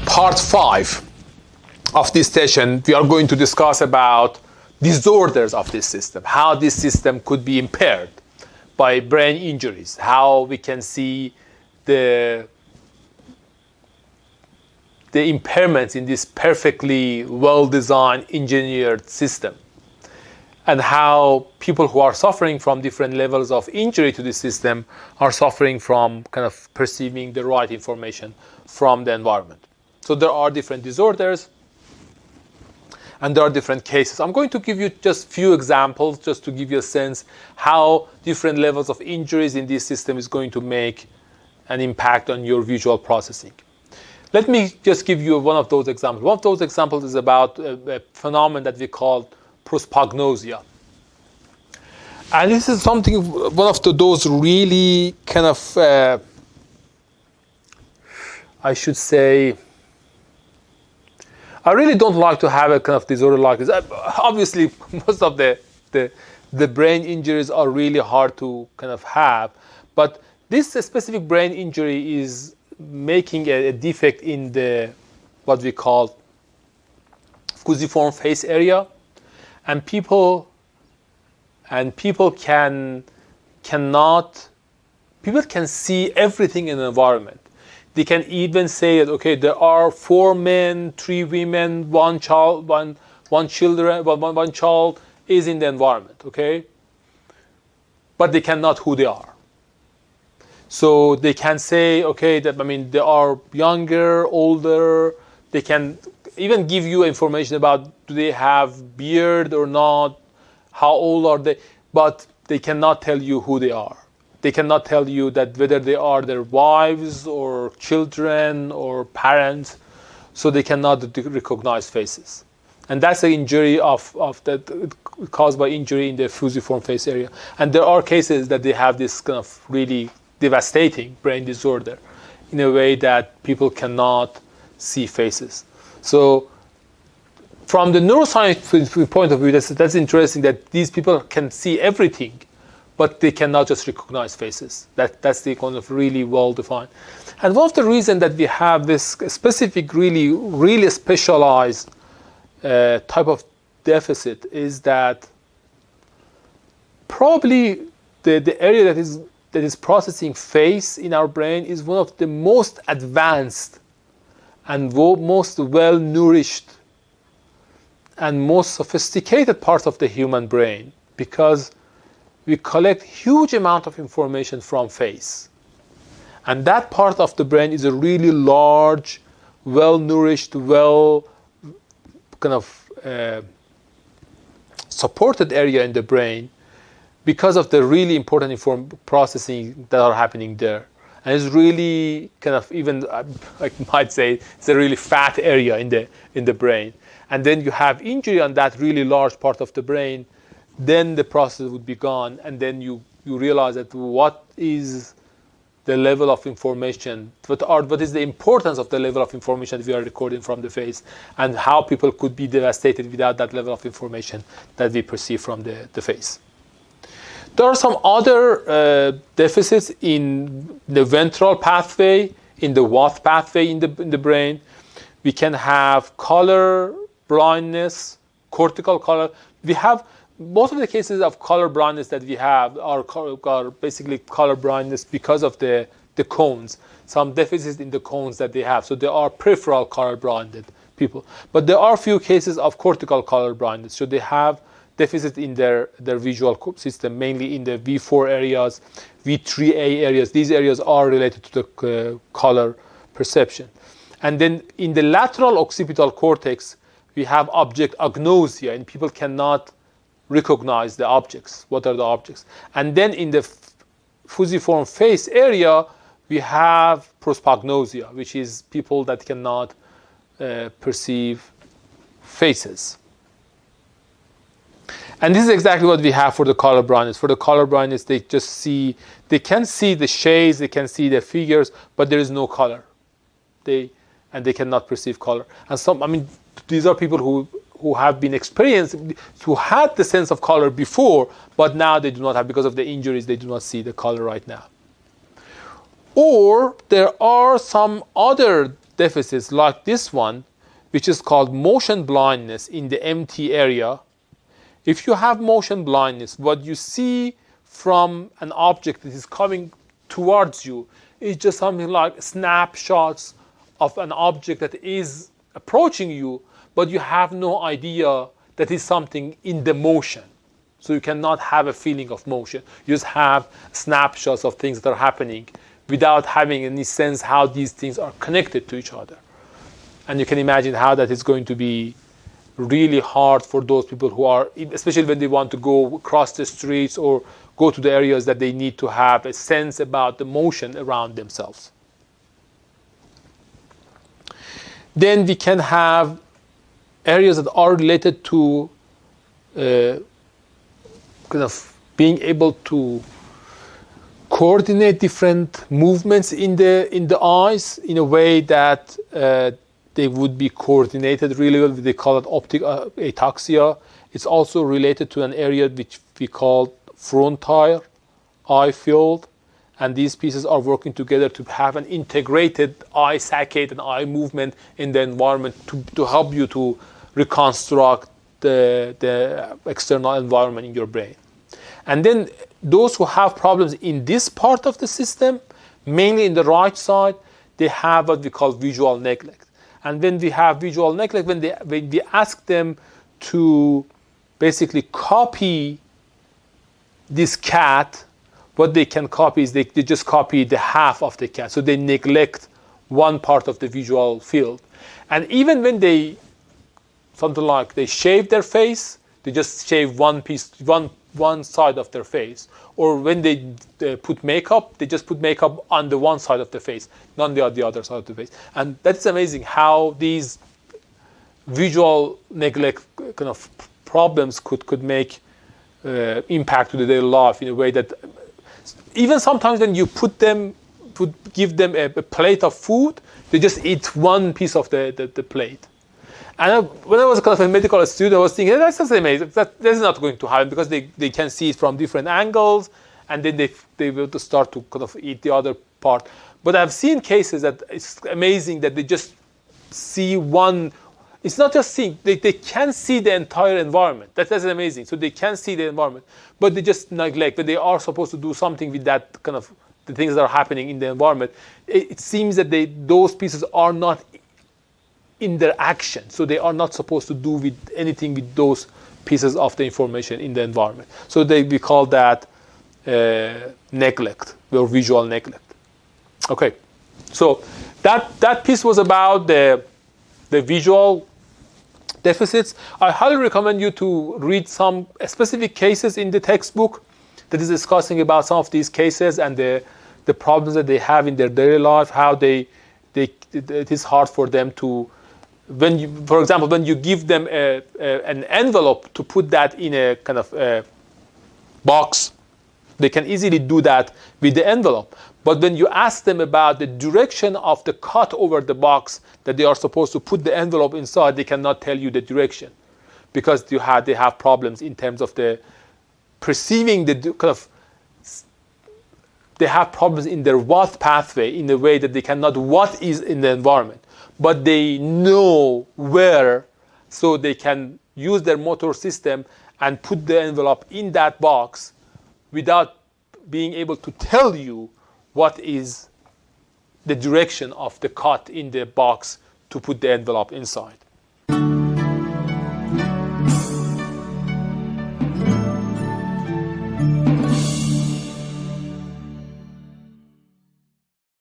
part 5 of this session, we are going to discuss about disorders of this system, how this system could be impaired by brain injuries, how we can see the impairments in this perfectly well-designed, engineered system, and how people who are suffering from different levels of injury to the system are suffering from kind of perceiving the right information from the environment. So there are different disorders and there are different cases. I'm going to give you just few examples just to give you a sense how different levels of injuries in this system is going to make an impact on your visual processing. Let me just give you one of those examples. One of those examples is about a phenomenon that we call Prosopagnosia. And this is something, one of those really kind of, I should say, I really don't like to have a kind of disorder like this. Obviously, most of the brain injuries are really hard to kind of have, but this specific brain injury is making a defect in the what we call fusiform face area, and people can see everything in the environment. They can even say that, okay, there are 4 men, 3 women, one child is in the environment, okay? But they cannot who they are. So they can say, okay, that they are younger, older. They can even give you information about do they have beard or not, how old are they, but they cannot tell you who they are. They cannot tell you that whether they are their wives or children or parents, so they cannot recognize faces. And that's an injury that caused by injury in the fusiform face area. And there are cases that they have this kind of really devastating brain disorder in a way that people cannot see faces. So from the neuroscience point of view, that's interesting that these people can see everything, but they cannot just recognize faces. That's the kind of really well-defined. And one of the reasons that we have this specific, really specialized type of deficit is that probably the area that is processing face in our brain is one of the most advanced and most well-nourished and most sophisticated parts of the human brain, because we collect huge amount of information from face. And that part of the brain is a really large, well-nourished, supported area in the brain because of the really important processing that are happening there. And it's really kind of, even I might say, it's a really fat area in the brain. And then you have injury on that really large part of the brain, then the process would be gone, and then you realize that what is the level of information, what is the importance of the level of information that we are recording from the face, and how people could be devastated without that level of information that we perceive from the face. There are some other deficits in the ventral pathway, in the Watt pathway in the brain. We can have color blindness, cortical color. We have most of the cases of color blindness that we have are basically color blindness because of the cones, some deficits in the cones that they have. So they are peripheral color blinded people. But there are a few cases of cortical color blindness. So they have deficit in their visual system, mainly in the V4 areas, V3A areas. These areas are related to the color perception. And then in the lateral occipital cortex, we have object agnosia, and people cannot recognize the objects. What are the objects? And then in the fusiform face area, we have prosopagnosia, which is people that cannot perceive faces. And this is exactly what we have for the color blindness. For the color blindness, they can see the shades, they can see the figures, but there is no color. They cannot perceive color. And these are people who have been experienced, who had the sense of color before, but now they do not have, because of the injuries, they do not see the color right now. Or there are some other deficits like this one, which is called motion blindness in the MT area. If you have motion blindness, what you see from an object that is coming towards you is just something like snapshots of an object that is approaching you, but you have no idea that is something in the motion. So you cannot have a feeling of motion. You just have snapshots of things that are happening without having any sense how these things are connected to each other. And you can imagine how that is going to be really hard for those people who are, especially when they want to go across the streets or go to the areas that they need to have a sense about the motion around themselves. Then we can have areas that are related to kind of being able to coordinate different movements in the eyes in a way that they would be coordinated really well. They call it optic ataxia. It's also related to an area which we call frontal eye field, and these pieces are working together to have an integrated eye saccade and eye movement in the environment to help you to reconstruct the external environment in your brain. And then those who have problems in this part of the system, mainly in the right side, they have what we call visual neglect. And when we have visual neglect, when we ask them to basically copy this cat, what they can copy is they just copy the half of the cat. So they neglect one part of the visual field. And even when they, something like they shave their face, they just shave one piece, one side of their face. Or when they put makeup, they just put makeup on the one side of the face, not the other side of the face. And that's amazing how these visual neglect kind of problems could make impact to the daily life in a way that even sometimes when you give them a plate of food, they just eat one piece of the plate. And when I was kind of a medical student, I was thinking, that's just amazing. That's not going to happen because they can see it from different angles, and then they will start to kind of eat the other part. But I've seen cases that it's amazing that they just see one. It's not just seeing, they can see the entire environment. That's amazing. So they can see the environment, but they just neglect that they are supposed to do something with that kind of the things that are happening in the environment. It seems that those pieces are not in their action. So they are not supposed to do with anything with those pieces of the information in the environment. So we call that neglect or visual neglect. Okay, so that piece was about the visual deficits. I highly recommend you to read some specific cases in the textbook that is discussing about some of these cases and the problems that they have in their daily life, how it is hard for them to, for example, when you give them an envelope to put that in a kind of box, they can easily do that with the envelope. But when you ask them about the direction of the cut over the box that they are supposed to put the envelope inside, they cannot tell you the direction because they have problems in terms of the perceiving the kind of, they have problems in their what pathway in a way that they cannot what is in the environment. But they know where, so they can use their motor system and put the envelope in that box without being able to tell you what is the direction of the cut in the box to put the envelope inside.